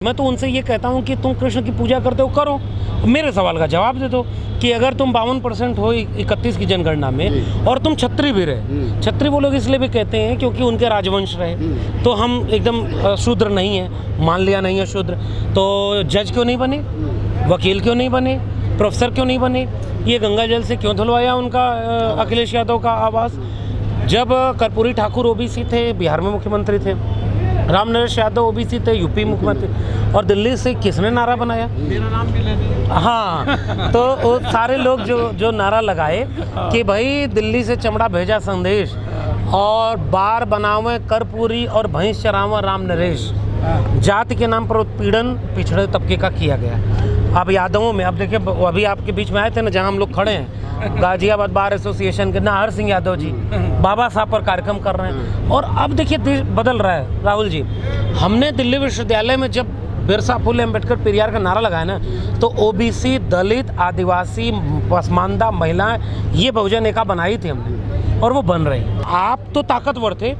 मैं तो उनसे ये कहता हूँ कि तुम कृष्ण की पूजा करते हो, करो। मेरे सवाल का जवाब दे दो कि अगर तुम 52% हो 31 की जनगणना में और तुम छत्री भी रहे, छत्री वो लोग इसलिए भी कहते हैं क्योंकि उनके राजवंश रहे, तो हम एकदम शूद्र नहीं है, मान लिया नहीं है शूद्र, तो जज क्यों नहीं बने, वकील क्यों नहीं बने, प्रोफेसर क्यों नहीं बने, ये गंगा जल से क्यों धुलवाया उनका अखिलेश यादव का आवास। जब कर्पूरी ठाकुर ओबीसी थे, बिहार में मुख्यमंत्री थे, राम नरेश यादव ओबीसी थे, यूपी मुख्यमंत्री, और दिल्ली से किसने नारा बनाया, मेरा नाम भी लेने। हाँ, तो वो सारे लोग जो नारा लगाए कि भाई दिल्ली से चमड़ा भेजा संदेश और बार बनावे कर्पूरी और भैंस चरावा राम नरेश, जाति के नाम पर उत्पीड़न पिछड़े तबके का किया गया। अब यादवों में, अब देखिए अभी आपके बीच में आए थे ना जहाँ हम लोग खड़े हैं, गाजियाबाद बार एसोसिएशन के नाहर सिंह यादव जी बाबा साहब पर कार्यक्रम कर रहे हैं, और अब देखिए देश बदल रहा है। राहुल जी, हमने दिल्ली विश्वविद्यालय में जब बिरसा फुले अम्बेडकर पेरियार का नारा लगाया ना, तो ओबीसी, दलित, आदिवासी, पसमानदा, महिलाएं, ये बहुजन एका बनाई थी हमने, और वो बन रही। आप तो ताकतवर थे,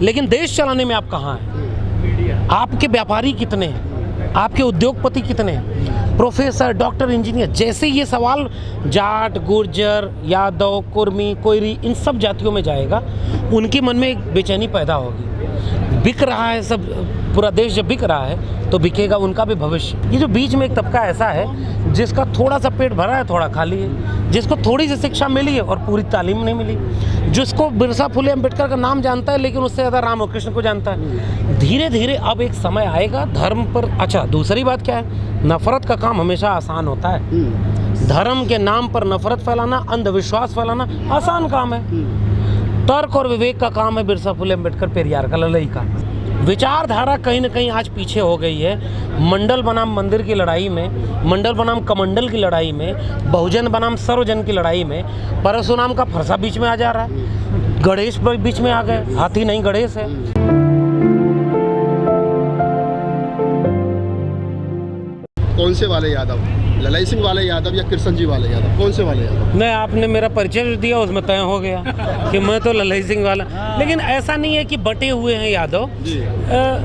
लेकिन देश चलाने में आप कहाँ हैं? आपके व्यापारी कितने हैं, आपके उद्योगपति कितने हैं, प्रोफेसर, डॉक्टर, इंजीनियर? जैसे ये सवाल जाट, गुर्जर, यादव, कुर्मी, कोयरी, इन सब जातियों में जाएगा, उनके मन में एक बेचैनी पैदा होगी। बिक रहा है सब, पूरा देश जब बिक रहा है तो बिकेगा उनका भी भविष्य। ये जो बीच में एक तबका ऐसा है जिसका थोड़ा सा पेट भरा है, थोड़ा खाली है, जिसको थोड़ी सी शिक्षा मिली है और पूरी तालीम नहीं मिली, जिसको बिरसा फुले अम्बेडकर का नाम जानता है लेकिन उससे ज़्यादा राम और कृष्ण को जानता है। धीरे धीरे अब एक समय आएगा धर्म पर। अच्छा, दूसरी बात क्या है, नफरत का काम हमेशा आसान होता है। धर्म के नाम पर नफरत फैलाना, अंधविश्वास फैलाना आसान काम है। तर्क और विवेक का काम है बिरसा फुले अम्बेडकर पेरियार का, ललई का। विचारधारा कहीं ना कहीं आज पीछे हो गई है। मंडल बनाम मंदिर की लड़ाई में, मंडल बनाम कमंडल की लड़ाई में, बहुजन बनाम सर्वजन की लड़ाई में परशुराम का फरसा बीच में आ जा रहा है, गणेश बीच में आ गए, हाथी नहीं गणेश है। कौन से वाले यादव, ललई सिंह वाले यादव या कृष्ण जी वाले यादव, कौन से वाले यादव? नहीं, आपने मेरा परिचय जो दिया उसमें तय हो गया कि मैं तो ललई सिंह वाला। लेकिन ऐसा नहीं है कि बटे हुए हैं यादव।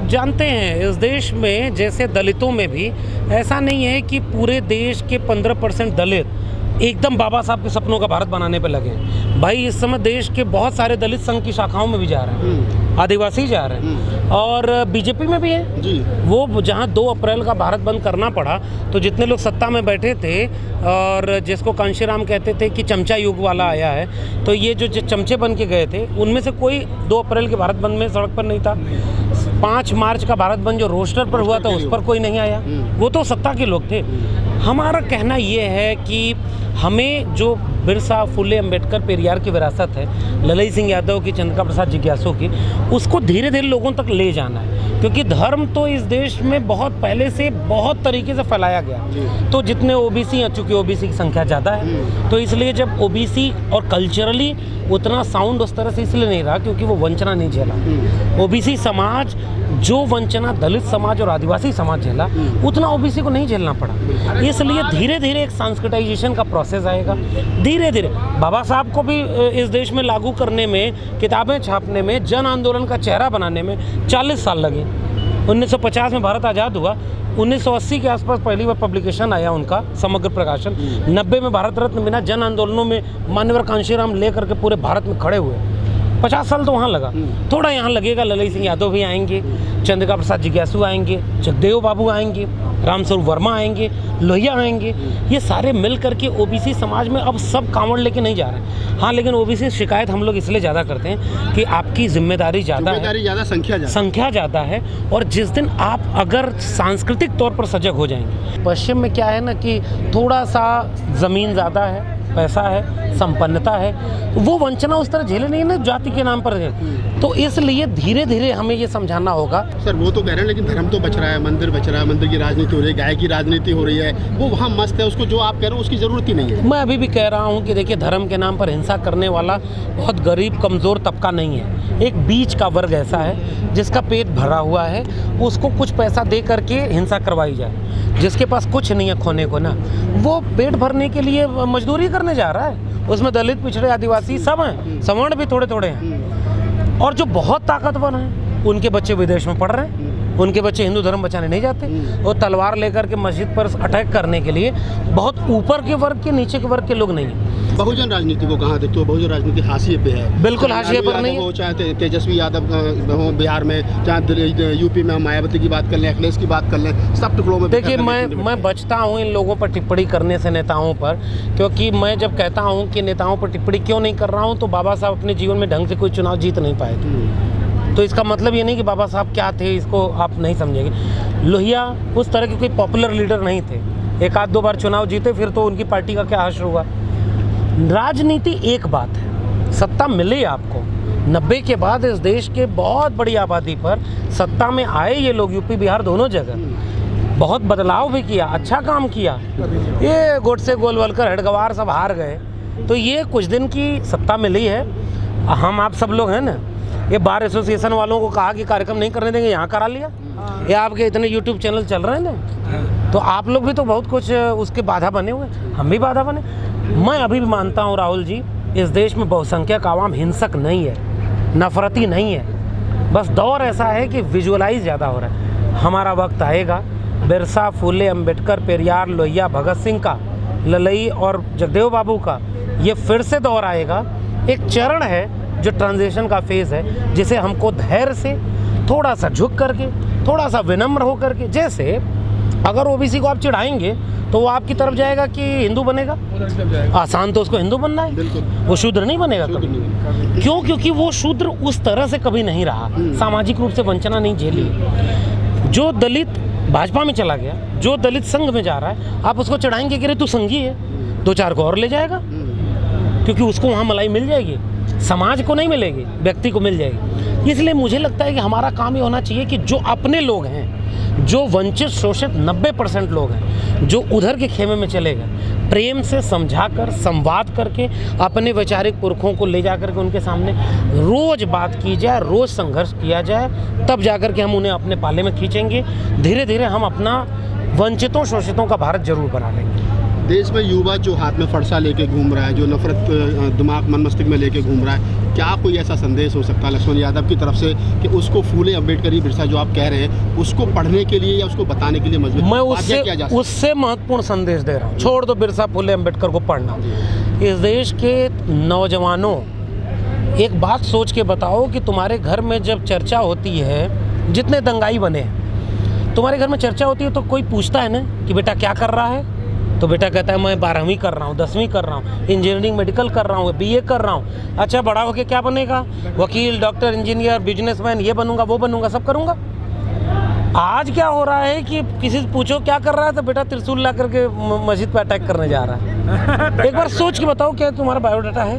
जानते हैं इस देश में जैसे दलितों में भी ऐसा नहीं है कि पूरे देश के 15% दलित एकदम बाबा साहब के सपनों का भारत बनाने पे लगे हैं। भाई इस समय देश के बहुत सारे दलित संघ की शाखाओं में भी जा रहे हैं, आदिवासी जा रहे हैं, और बीजेपी में भी है जी। वो जहाँ 2 अप्रैल का भारत बंद करना पड़ा, तो जितने लोग सत्ता में बैठे थे और जिसको कांशीराम कहते थे कि चमचा युग वाला आया है, तो ये जो चमचे बन के गए थे उनमें से कोई 2 अप्रैल के भारत बंद में सड़क पर नहीं था। 5 मार्च का भारत बंद जो रोस्टर पर हुआ था उस पर कोई नहीं आया, वो तो सत्ता के लोग थे। हमारा कहना ये है कि हमें जो बिरसा फुले अम्बेडकर पेरियार की विरासत है, ललई सिंह यादव की, चंद्रिका प्रसाद जिज्ञासु की, उसको धीरे धीरे लोगों तक ले जाना है। क्योंकि धर्म तो इस देश में बहुत पहले से बहुत तरीके से फैलाया गया, तो जितने ओबीसी हैं, चूँकि ओबीसी की संख्या ज़्यादा है, तो इसलिए जब ओबीसी और कल्चरली उतना साउंड उस तरह से इसलिए नहीं रहा क्योंकि वो वंचना नहीं झेला। ओबीसी समाज जो वंचना दलित समाज और आदिवासी समाज झेला, उतना ओबीसी को नहीं झेलना पड़ा। इसलिए धीरे धीरे एक सांस्कृतिजाइजेशन का प्रोसेस आएगा। धीरे धीरे बाबा साहब को भी इस देश में लागू करने में, किताबें छापने में, जन आंदोलन का चेहरा बनाने में 40 साल लगे। 1950 में भारत आज़ाद हुआ, 1980 के आसपास पहली बार पब्लिकेशन आया उनका, समग्र प्रकाशन। 90 में भारत रत्न बिना जन आंदोलनों में मान्यवर कांशीराम लेकर के पूरे भारत में खड़े हुए। 50 साल तो वहाँ लगा, थोड़ा यहाँ लगेगा। ललई सिंह यादव भी आएंगे, चंद्रिका प्रसाद जिज्ञासु आएंगे, जगदेव बाबू आएंगे, रामस्वरूप वर्मा आएंगे, लोहिया आएंगे। ये सारे मिल करके ओबीसी समाज में अब सब कांवड़ लेके नहीं जा रहे हैं। हाँ, लेकिन ओबीसी शिकायत हम लोग इसलिए ज़्यादा करते हैं कि आपकी जिम्मेदारी ज़्यादा है, संख्या ज़्यादा है, और जिस दिन आप अगर सांस्कृतिक तौर पर सजग हो जाएंगे। पश्चिम में क्या है ना कि थोड़ा सा ज़मीन ज़्यादा है, पैसा है, संपन्नता है, वो वंचना उस तरह झेले नहीं है ना जाति के नाम पर है। तो इसलिए धीरे धीरे हमें ये समझाना होगा। सर वो तो कह रहे हैं लेकिन धर्म तो बच रहा है, मंदिर बच रहा है, मंदिर की राजनीति हो रही है, गाय की राजनीति हो रही है, वो वहाँ मस्त है, उसको जो आप कह रहे हो उसकी ज़रूरत ही नहीं है। मैं अभी भी कह रहा हूँ कि देखिए, धर्म के नाम पर हिंसा करने वाला बहुत गरीब कमज़ोर तबका नहीं है। एक बीच का वर्ग ऐसा है जिसका पेट भरा हुआ है, उसको कुछ पैसा दे करके हिंसा करवाई जाए। जिसके पास कुछ नहीं है खोने को ना, वो पेट भरने के लिए मजदूरी करने जा रहा है। उसमें दलित, पिछड़े, आदिवासी सब हैं, सवर्ण भी थोड़े थोड़े हैं, और जो बहुत ताकतवर हैं उनके बच्चे विदेश में पढ़ रहे हैं। उनके बच्चे हिंदू धर्म बचाने नहीं जाते। वो तलवार लेकर के मस्जिद पर अटैक करने के लिए बहुत ऊपर के वर्ग के, नीचे के वर्ग के लोग नहीं हैं। बहुजन राजनीति को कहाँ देखते हो? बहुजन राजनीति हाशिए पे है, बिल्कुल हाशिए पर नहीं है। चाहे तेजस्वी यादव हो बिहार में, चाहे यूपी में मायावती की बात कर लें, अखिलेश की बात कर लें, सब टुकड़ों में। देखिए, मैं बचता हूँ इन लोगों पर टिप्पणी करने से, नेताओं पर, क्योंकि मैं जब कहता हूँ कि नेताओं पर टिप्पणी क्यों नहीं कर रहा हूँ, तो बाबा साहब अपने जीवन में ढंग से कोई चुनाव जीत नहीं पाए थे। तो इसका मतलब ये नहीं कि बाबा साहब क्या थे, इसको आप नहीं समझेंगे। लोहिया उस तरह के कोई पॉपुलर लीडर नहीं थे, एक आध दो बार चुनाव जीते, फिर तो उनकी पार्टी का क्या हश्र हुआ। राजनीति एक बात है, सत्ता मिले आपको। 90 के बाद इस देश के बहुत बड़ी आबादी पर सत्ता में आए ये लोग, यूपी बिहार दोनों जगह बहुत बदलाव भी किया, अच्छा काम किया। ये गोडसे गोलवलकर हेडगवार सब हार गए, तो ये कुछ दिन की सत्ता मिली है। हम आप सब लोग हैं ना, ये बार एसोसिएशन वालों को कहा कि कार्यक्रम नहीं करने देंगे, यहाँ करा लिया। ये आपके इतने यूट्यूब चैनल चल रहे हैं ना, तो आप लोग भी तो बहुत कुछ उसके बाधा बने हुए, हम भी बाधा बने। मैं अभी भी मानता हूँ राहुल जी, इस देश में बहुसंख्यक आवाम हिंसक नहीं है, नफरती नहीं है। बस दौर ऐसा है कि विजुअलाइज ज़्यादा हो रहा है। हमारा वक्त आएगा, बिरसा, फुले, अंबेडकर, पेरियार, लोहिया, भगत सिंह का, ललई और जगदेव बाबू का ये फिर से दौर आएगा। एक चरण है जो ट्रांजिशन का फेज़ है, जिसे हमको धैर्य से थोड़ा सा झुक करके, थोड़ा सा विनम्र हो करके, जैसे अगर ओबीसी को आप चिढ़ाएंगे तो वो आपकी तरफ जाएगा कि हिंदू बनेगा। आसान तो उसको हिंदू बनना है, वो शूद्र नहीं बनेगा कभी। क्यों? क्योंकि वो शूद्र उस तरह से कभी नहीं रहा, सामाजिक रूप से वंचना नहीं झेली। जो दलित भाजपा में चला गया, जो दलित संघ में जा रहा है, आप उसको चढ़ाएंगे कि रे तू संघी है, 2-4 को और ले जाएगा, क्योंकि उसको वहाँ मलाई मिल जाएगी, समाज को नहीं मिलेगी, व्यक्ति को मिल जाएगी। इसलिए मुझे लगता है कि हमारा काम ये होना चाहिए कि जो अपने लोग हैं, जो वंचित शोषित 90% लोग हैं, जो उधर के खेमे में चले गए, प्रेम से समझाकर, संवाद करके, अपने वैचारिक पुरखों को ले जाकर के उनके सामने रोज बात की जाए, रोज संघर्ष किया जाए, तब जाकर के हम उन्हें अपने पाले में खींचेंगे। धीरे धीरे हम अपना वंचितों शोषितों का भारत जरूर बना लेंगे। देश में युवा जो हाथ में फरसा लेके घूम रहा है, जो नफरत दिमाग मन मस्तिष्क में लेके घूम रहा है, क्या कोई ऐसा संदेश हो सकता है लक्ष्मण यादव की तरफ से कि उसको फूले अम्बेडकरी बिरसा जो आप कह रहे हैं, उसको पढ़ने के लिए या उसको बताने के लिए मजबूर? मैं उससे महत्वपूर्ण संदेश दे रहा हूँ। छोड़ दो बिरसा, फूले अम्बेडकर को पढ़ना। इस देश के नौजवानों, एक बात सोच के बताओ कि तुम्हारे घर में जब चर्चा होती है, जितने दंगाई बने हैं, तुम्हारे घर में चर्चा होती है तो कोई पूछता है ना कि बेटा क्या कर रहा है, तो बेटा कहता है मैं 12वीं कर रहा हूँ, 10वीं कर रहा हूँ, इंजीनियरिंग मेडिकल कर रहा हूँ, BA कर रहा हूँ। अच्छा, बड़ा होके क्या बनेगा? वकील, डॉक्टर, इंजीनियर, बिजनेसमैन, ये बनूंगा, वो बनूंगा, सब करूंगा। आज क्या हो रहा है कि किसी से पूछो क्या कर रहा है, तो बेटा त्रिशूल ला करके मस्जिद पर अटैक करने जा रहा है। एक बार सोच के बताओ, क्या तुम्हारा बायोडाटा है?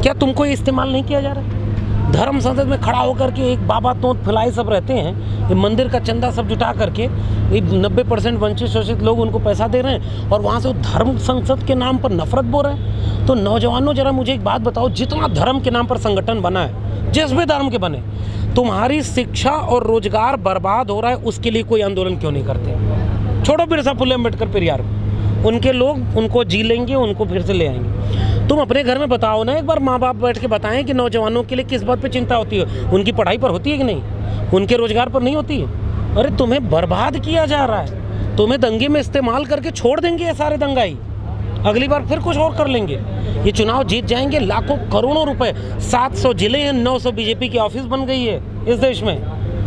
क्या तुमको ये इस्तेमाल नहीं किया जा रहा है? धर्म संसद में खड़ा होकर के एक बाबा तोत फैलाए सब रहते हैं, ये मंदिर का चंदा सब जुटा करके, ये 90% वंचित शोषित लोग उनको पैसा दे रहे हैं, और वहाँ से वो धर्म संसद के नाम पर नफरत बोल रहे हैं। तो नौजवानों, जरा मुझे एक बात बताओ, जितना धर्म के नाम पर संगठन बना है, जिस भी धर्म के बने, तुम्हारी शिक्षा और रोजगार बर्बाद हो रहा है, उसके लिए कोई आंदोलन क्यों नहीं करते? छोड़ो बिरसा, फुले, अम्बेडकर, पेरियार, उनके लोग उनको जी लेंगे, उनको फिर से ले आएंगे। तुम अपने घर में बताओ ना, एक बार माँ बाप बैठ के बताएं कि नौजवानों के लिए किस बात पे चिंता होती है। उनकी पढ़ाई पर होती है कि नहीं? उनके रोजगार पर नहीं होती है? अरे तुम्हें बर्बाद किया जा रहा है, तुम्हें दंगे में इस्तेमाल करके छोड़ देंगे ये सारे दंगाई, अगली बार फिर कुछ और कर लेंगे। ये चुनाव जीत जाएंगे, लाखों करोड़ों रुपए, 700 जिले हैं, 900 बीजेपी की ऑफिस बन गई है इस देश में,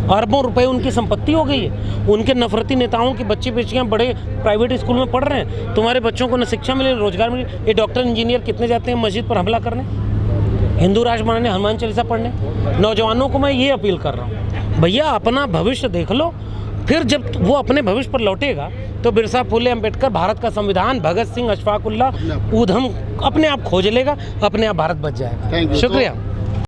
अरबों रुपए उनकी संपत्ति हो गई है। उनके नफरती नेताओं के बच्चे बच्चियाँ बड़े प्राइवेट स्कूल में पढ़ रहे हैं, तुम्हारे बच्चों को न शिक्षा मिले, रोजगार मिले। ये डॉक्टर इंजीनियर कितने जाते हैं मस्जिद पर हमला करने, हिंदू राष्ट्र बनाने, हनुमान चालीसा पढ़ने? नौजवानों को मैं ये अपील कर रहा हूँ, भैया अपना भविष्य देख लो, फिर जब वो अपने भविष्य पर लौटेगा तो बिरसा, फुले, अम्बेडकर, भारत का संविधान, भगत सिंह, अशफाकुल्लाह, ऊधम अपने आप खोज लेगा, अपने आप भारत बच जाएगा। शुक्रिया।